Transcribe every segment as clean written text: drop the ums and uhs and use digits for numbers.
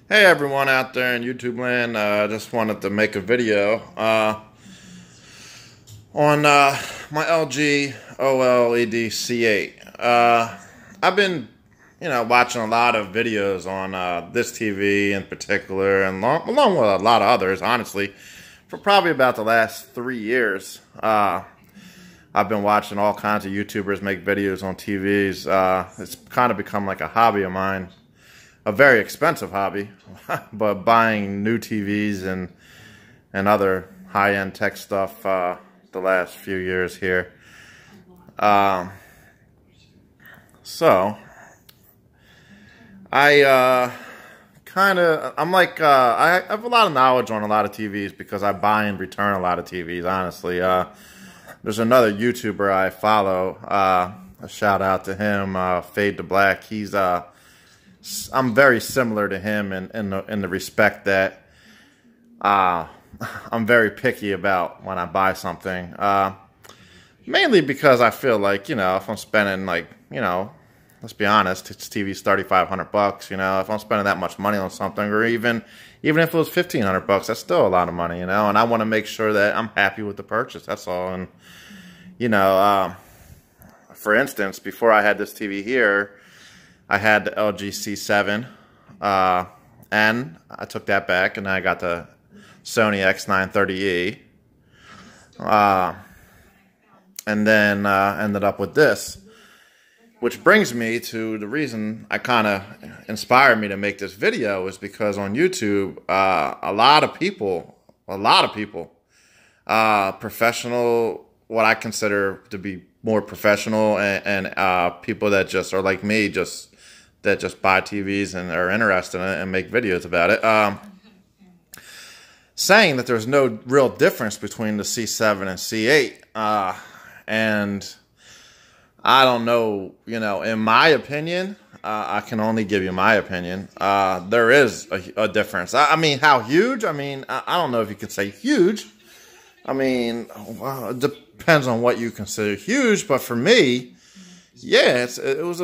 Hey everyone out there in YouTube land, I just wanted to make a video on my LG OLED C8. I've been, watching a lot of videos on this TV in particular, and along with a lot of others, honestly, for probably about the last 3 years. I've been watching all kinds of YouTubers make videos on TVs. It's kind of become like a hobby of mine. A very expensive hobby, but buying new TVs and other high-end tech stuff the last few years here. So I have a lot of knowledge on a lot of TVs because I buy and return a lot of TVs, honestly. There's another YouTuber I follow, a shout out to him, Fade to Black. I'm very similar to him in the respect that I'm very picky about when I buy something. Mainly because I feel like, if I'm spending let's be honest, it's TV's $3,500, if I'm spending that much money on something, or even if it was $1,500, that's still a lot of money, and I want to make sure that I'm happy with the purchase, that's all. And, for instance, before I had this TV here, I had the LG C7, and I took that back, and I got the Sony X930E, and then ended up with this, which brings me to the reason I kind of inspired me to make this video is because on YouTube, a lot of people, professional, what I consider to be more professional, and people that just are like me, that just buy TVs and are interested in it and make videos about it, saying that there's no real difference between the C7 and C8. And I don't know, in my opinion, I can only give you my opinion. There is a difference. I mean, how huge? I mean, I don't know if you could say huge. I mean, well, it depends on what you consider huge, but for me, yeah, it was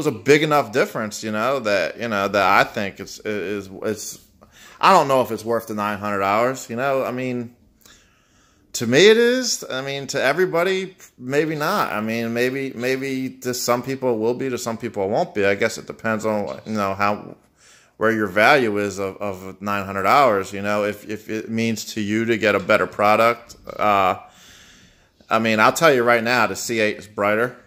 a big enough difference, that I think it's I don't know if it's worth the $900, I mean, to me it is. I mean, to everybody, maybe not. I mean, maybe to some people it will be, to some people it won't be. I guess it depends on, where your value is of $900, if it means to you to get a better product. I mean, I'll tell you right now, the C8 is brighter.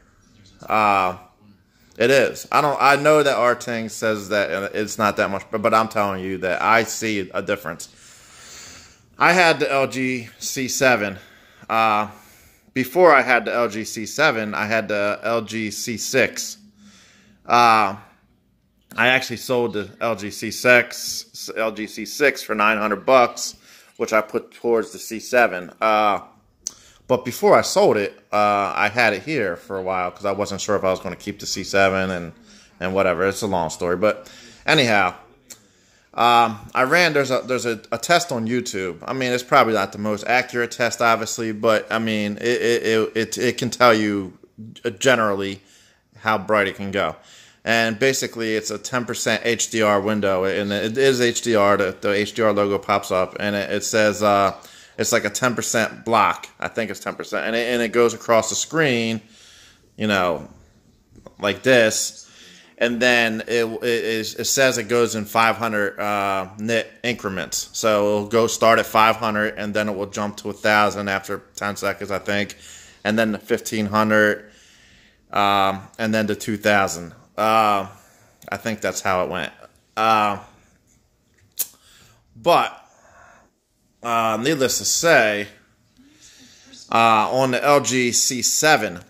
It is. I know that Arting says that it's not that much, but I'm telling you that I see a difference. I had the LG C7. Before I had the LG C7, I had the LG C6. I actually sold the LG C6 for $900, which I put towards the C7. But before I sold it, I had it here for a while because I wasn't sure if I was going to keep the C7 and whatever. It's a long story, but anyhow, there's a test on YouTube. I mean, it's probably not the most accurate test, obviously, but I mean, it can tell you generally how bright it can go. And basically, it's a 10% HDR window, and it is HDR. The HDR logo pops up, and it says it's like a 10% block. I think it's 10%, and it goes across the screen, like this, and then it says it goes in 500 nit increments. So it'll start at 500, and then it will jump to 1,000 after 10 seconds, I think, and then the 1,500, and then to 2,000. I think that's how it went. But needless to say, on the LG C7,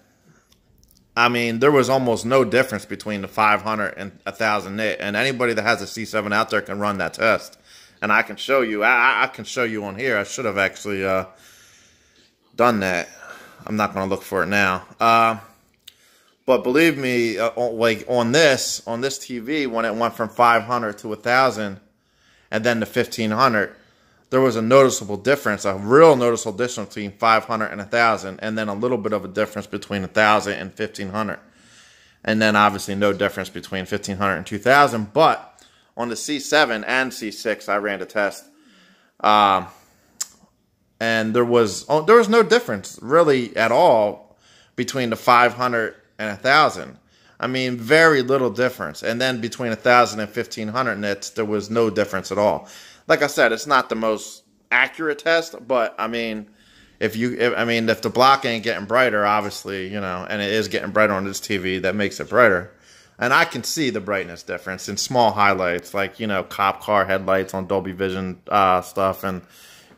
I mean, there was almost no difference between the 500 and 1,000 nit. And anybody that has a C7 out there can run that test. And I can show you. I can show you on here. I should have actually done that. I'm not going to look for it now. But believe me, like on this TV, when it went from 500 to 1,000 and then to 1,500, there was a noticeable difference, a real noticeable difference between 500 and 1,000, and then a little bit of a difference between 1,000 and 1,500. And then obviously no difference between 1,500 and 2,000. But on the C7 and C6, I ran the test. And there was no difference really at all between the 500 and 1,000. I mean, very little difference. And then between 1,000 and 1,500 nits, there was no difference at all. Like I said, it's not the most accurate test, but I mean, if the block ain't getting brighter, obviously, you know, and it is getting brighter on this TV, that makes it brighter. And I can see the brightness difference in small highlights, like, you know, cop car headlights on Dolby Vision stuff, and,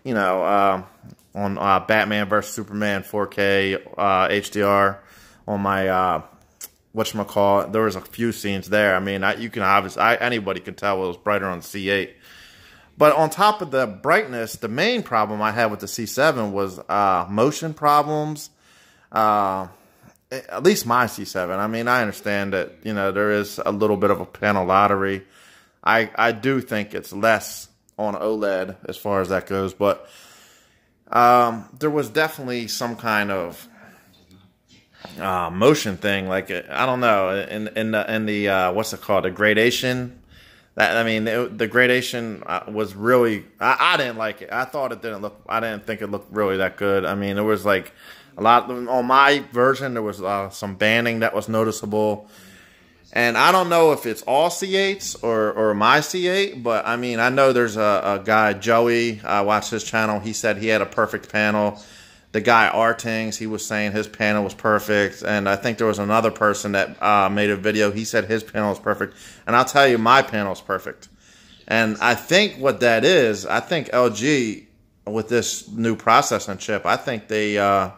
you know, on Batman vs. Superman 4K HDR on my whatchamacallit. There was a few scenes there. I mean, you can obviously, anybody could tell it was brighter on the C8. But on top of the brightness, the main problem I had with the C7 was motion problems. At least my C7. I mean, I understand that, you know, there is a little bit of a panel lottery. I do think it's less on OLED as far as that goes, but there was definitely some kind of motion thing, like, I don't know, in the what's it called, the gradation. That, I mean, the gradation was really, I didn't like it. I didn't think it looked really that good. I mean, there was like a lot, on my version, there was some banding that was noticeable. And I don't know if it's all C8s or my C8, but I mean, I know there's a guy, Joey, I watched his channel. He said he had a perfect panel. The guy, Artings, he was saying his panel was perfect. And I think there was another person that made a video. He said his panel was perfect. And I'll tell you, my panel is perfect. And I think what that is, I think LG, with this new processing chip, I think they you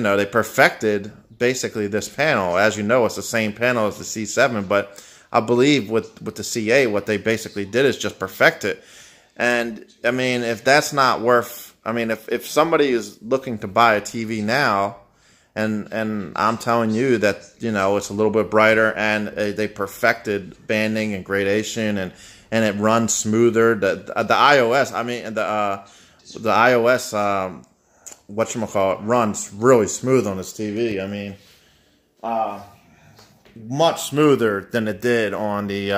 know, they perfected basically this panel. As you know, it's the same panel as the C7, but I believe with the C8, what they basically did is just perfect it. And I mean, if that's not worth, I mean, if somebody is looking to buy a TV now, and I'm telling you that, you know, it's a little bit brighter, and they perfected banding and gradation, and it runs smoother. The iOS, I mean, the iOS, whatchamacallit, runs really smooth on this TV. I mean, much smoother than it did on the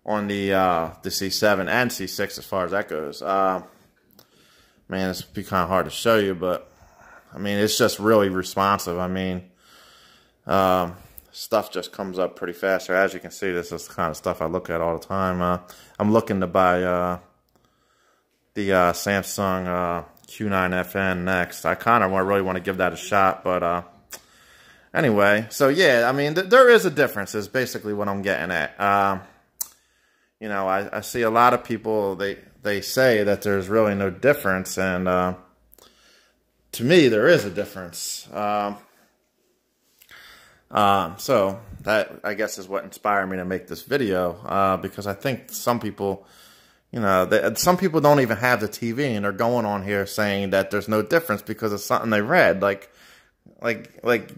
C7 and C6 as far as that goes. Man, it's be kind of hard to show you, but I mean, it's just really responsive. I mean, stuff just comes up pretty fast. As you can see, this is the kind of stuff I look at all the time. I'm looking to buy the Samsung Q9FN next. I kind of really want to give that a shot, but anyway, so yeah, I mean, there is a difference, is basically what I'm getting at. You know, I see a lot of people, they say that there's really no difference, and to me, there is a difference. So that, I guess, is what inspired me to make this video, because I think some people, you know, some people don't even have the TV, and they're going on here saying that there's no difference because of something they read. Like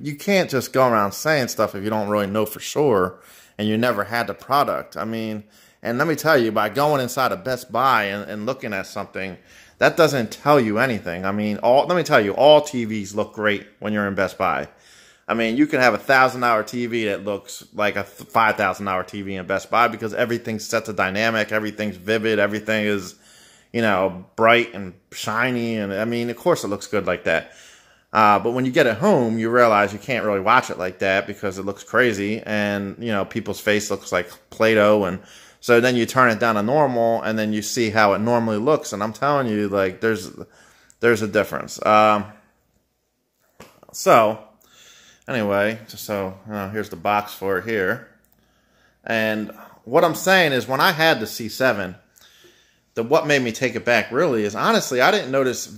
you can't just go around saying stuff if you don't really know for sure, and you never had the product. I mean, and let me tell you, by going inside a Best Buy and looking at something, that doesn't tell you anything. I mean, let me tell you, all TVs look great when you're in Best Buy. I mean, you can have a $1,000 TV that looks like a $5,000 TV in Best Buy, because everything's set to dynamic, everything's vivid, everything is, you know, bright and shiny, and I mean, of course it looks good like that. But when you get it home, you realize you can't really watch it like that because it looks crazy, and, you know, people's face looks like Play-Doh, and so then you turn it down to normal, and then you see how it normally looks, and I'm telling you, like, there's a difference. So anyway, just so, you know, here's the box for it here. And what I'm saying is, when I had the C7, what made me take it back really is, honestly, I didn't notice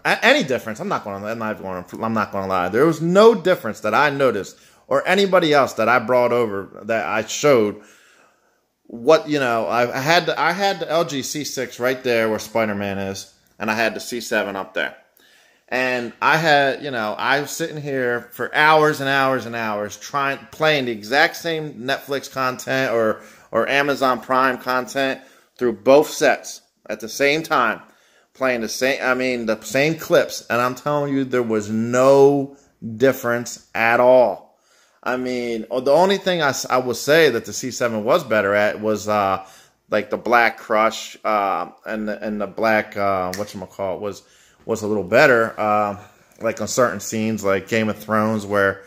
any difference. I'm not going to lie. There was no difference that I noticed, or anybody else that I brought over that I showed. What, you know, I had the LG C6 right there where Spider-Man is, and I had the C7 up there. And I had, you know, I was sitting here for hours and hours and hours playing the exact same Netflix content or Amazon Prime content through both sets at the same time, playing the same clips, and I'm telling you, there was no difference at all. I mean, the only thing I would say that the C7 was better at was like the black crush and the black whatchamacallit was a little better. Like on certain scenes, like Game of Thrones, where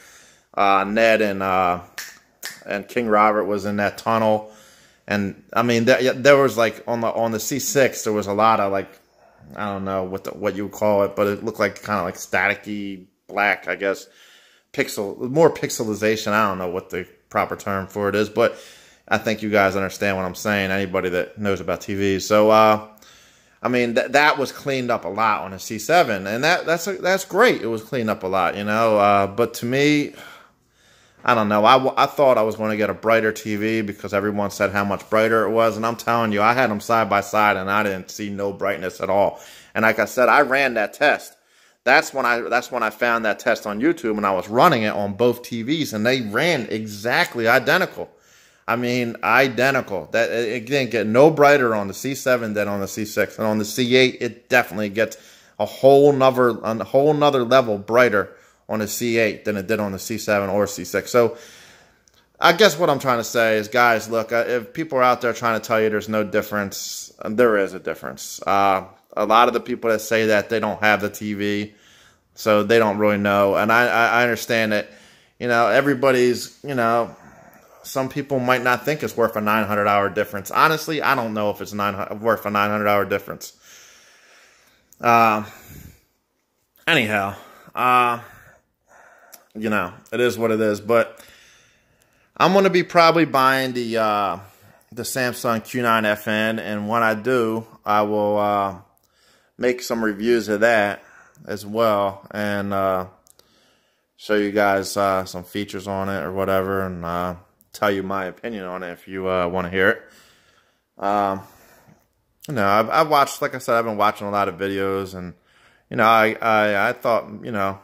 Ned and King Robert was in that tunnel, and I mean there was like on the C6 there was a lot of like, I don't know what you would call it, but it looked like kind of like staticky black, I guess, more pixelization. I don't know what the proper term for it is, but I think you guys understand what I'm saying. Anybody that knows about TV. So I mean that was cleaned up a lot on the C7, and that's great. It was cleaned up a lot, you know. But to me, I don't know. I thought I was going to get a brighter TV because everyone said how much brighter it was. And I'm telling you, I had them side by side and I didn't see no brightness at all. And like I said, I ran that test. That's when I found that test on YouTube, and I was running it on both TVs, and they ran exactly identical. I mean, identical. That it didn't get no brighter on the C7 than on the C6. And on the C8, it definitely gets a whole nother level brighter on the C8 than it did on the C7 or C6. So I guess what I'm trying to say is, guys, look, if people are out there trying to tell you there's no difference, there is a difference. A lot of the people that say that, they don't have the TV, so they don't really know. And I understand that, you know, everybody's, you know, some people might not think it's worth a 900-hour difference. Honestly, I don't know if it's worth a 900-hour difference. Anyhow, you know, it is what it is. But I'm going to be probably buying the Samsung Q9 FN, and when I do, I will make some reviews of that as well, and show you guys some features on it or whatever, and tell you my opinion on it if you want to hear it. You know, I've watched, like I said, I've been watching a lot of videos, and you know, I thought, you know,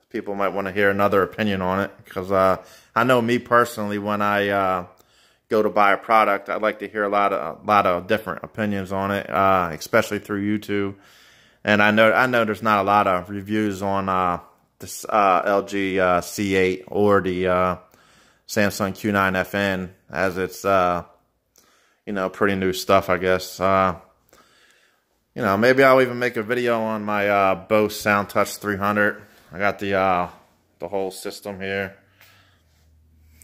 people might want to hear another opinion on it, because I know me personally, when I go to buy a product, I'd like to hear a lot of different opinions on it, especially through YouTube. And I know there's not a lot of reviews on this LG C8 or the Samsung Q9 FN, as it's you know, pretty new stuff, I guess. You know, maybe I'll even make a video on my Bose SoundTouch 300. I got the whole system here.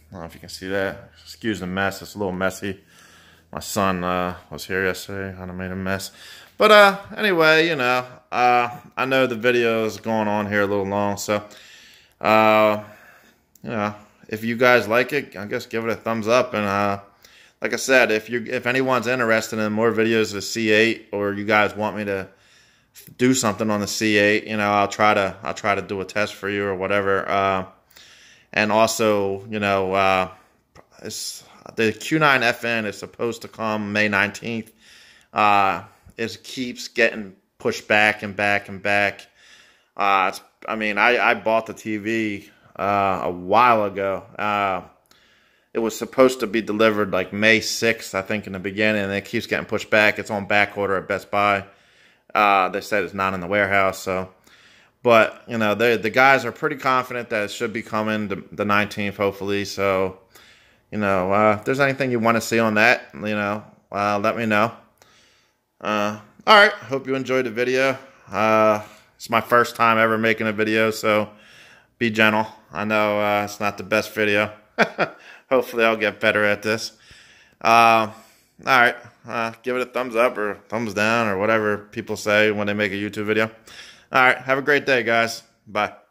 I don't know if you can see that. Excuse the mess. It's a little messy. My son was here yesterday. Kind of made a mess. But anyway, you know, I know the video is going on here a little long. So, you know, if you guys like it, I guess give it a thumbs up. And like I said, if anyone's interested in more videos of the C8, or you guys want me to do something on the C8, you know, I'll try to do a test for you or whatever. And also, you know, the Q9 FN is supposed to come May 19th. It keeps getting pushed back and back and back. I mean, I bought the TV a while ago. It was supposed to be delivered like May 6th, I think, in the beginning, and it keeps getting pushed back. It's on back order at Best Buy. They said it's not in the warehouse, so. But, you know, the guys are pretty confident that it should be coming the 19th, hopefully. So, you know, if there's anything you want to see on that, you know, let me know. All right, hope you enjoyed the video. It's my first time ever making a video, so be gentle. I know it's not the best video. Hopefully I'll get better at this. All right, give it a thumbs up or thumbs down or whatever people say when they make a YouTube video. All right, have a great day, guys. Bye.